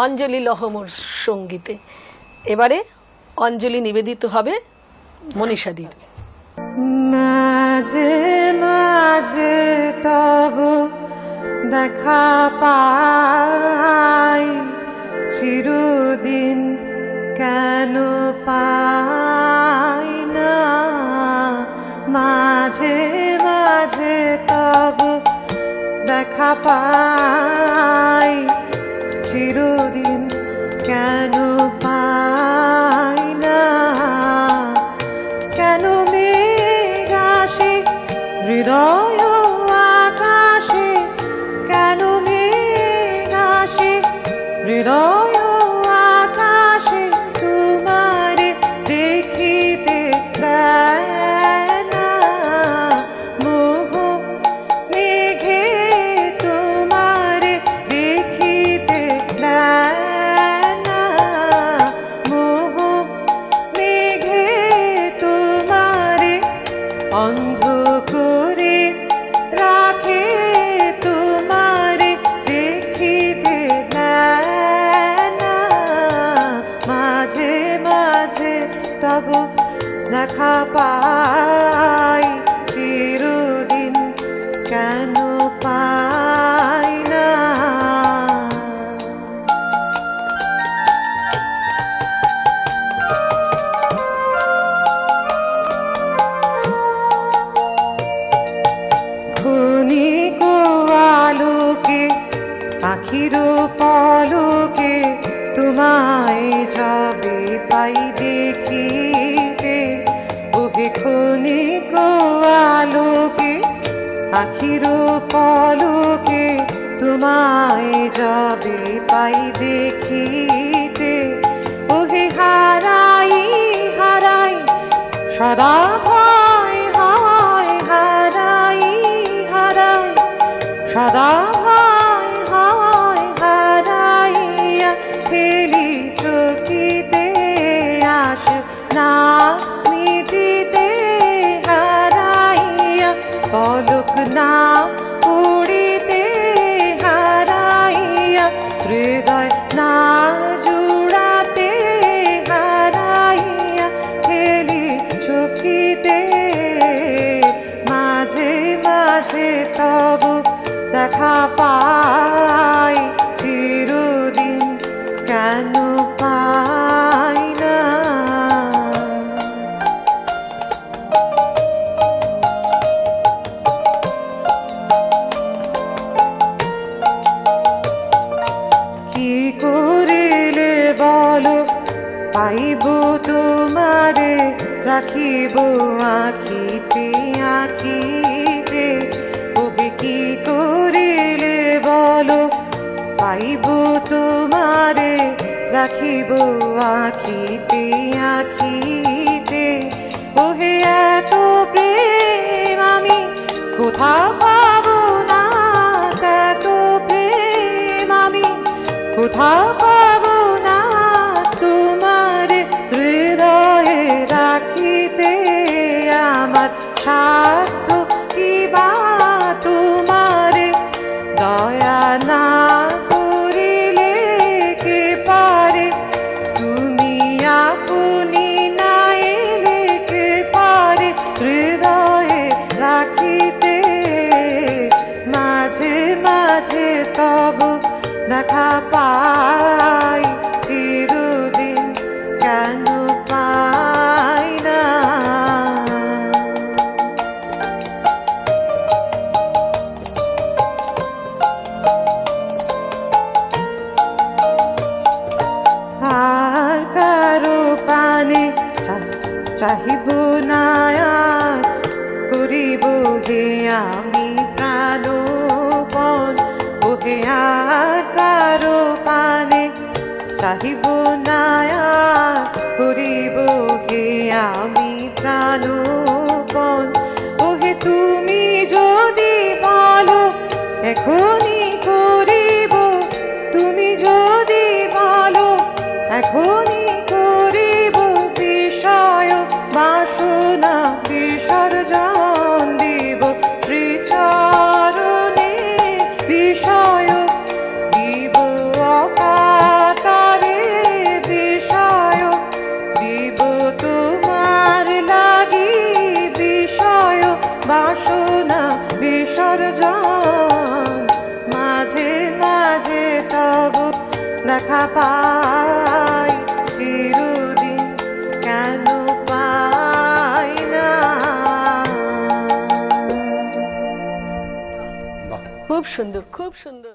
অঞ্জলি লহমর সঙ্গীতে। এবারে অঞ্জলি নিবেদিত হবে মনীষাদির। মাঝে মাঝে তবু দেখা পাই, চিরদিন কেন পাই না। মাঝে মাঝে তবু দেখা পাই, চিরদিন কেন পাই না। কেন মেঘ আসে হৃদয় আকাশে, কেন মেঘ আসে হৃদয় আকাশে, তোমারে দেখিতে দেয় না। মোহ মেঘে তোমারে দেখিতে দেয় না। মোহ মেঘে তোমারে অন্ধ করে রাখে, তোমারে দেখিতে দেয় না। মাঝে মাঝে তবু দেখা পাই, চিরদিন কেন পাই না। ক্ষণিক আলোকে পাখির পলকে তোমায় যাবে পাই দেখিতে। ওহে ক্ষণিক আলোকে পাখির পলকে তোমায় যাবে পাই দেখিতে। ওহে হারাই হারাই সদা ভয় হয়, হারাই হারাই সদা ভয় হয়। হারাইয়া খেলি চকিতে আস না মিটিতে, হারাইয়া পলক না পড়িতে, হারাইয়া হৃদয় না জুড়াতে, হারাইয়া খেলি চকিতে। মাঝে মাঝে তবু দেখা পাই, চিরদিন কেন পাই না। কি করিলে বলো পাইব তোমারে, রাখিব আখিতে আখিতে। ওহে কি করিলে বলো পাইব তোমারে, রাখিব আখিতে আখিতে। ওহে এত প্রেম আমি কোথা পাবো না, এত প্রেম আমি কোথা পাবো না। তোমারে হৃদয়ে রাখিতে আমার সাধ্য কি বা, তোমারে দয়া না করিলে কে পারে। তুমি আপনি না এলে কে পারে হৃদয়ে রাখিতে। মাঝে মাঝে তবু দেখা পাই, চিরদিন কেন পাই না। আর কারো পানে চাহিব না, করিব হে আমি প্রাণপণ। ওহে আর কারো পানে চাহিব না, করিব হে আমি প্রাণপণ। ওহে তুমি যদি বলো এখনই করিব, তুমি যদি বলো এখনই করিব, বিষয় বাসনা বিসর্জন দিব শ্রীচরণে। বিষয় দিব অকাল দেখা পাই চিরদিন কেন পাই না। খুব সুন্দর, খুব সুন্দর।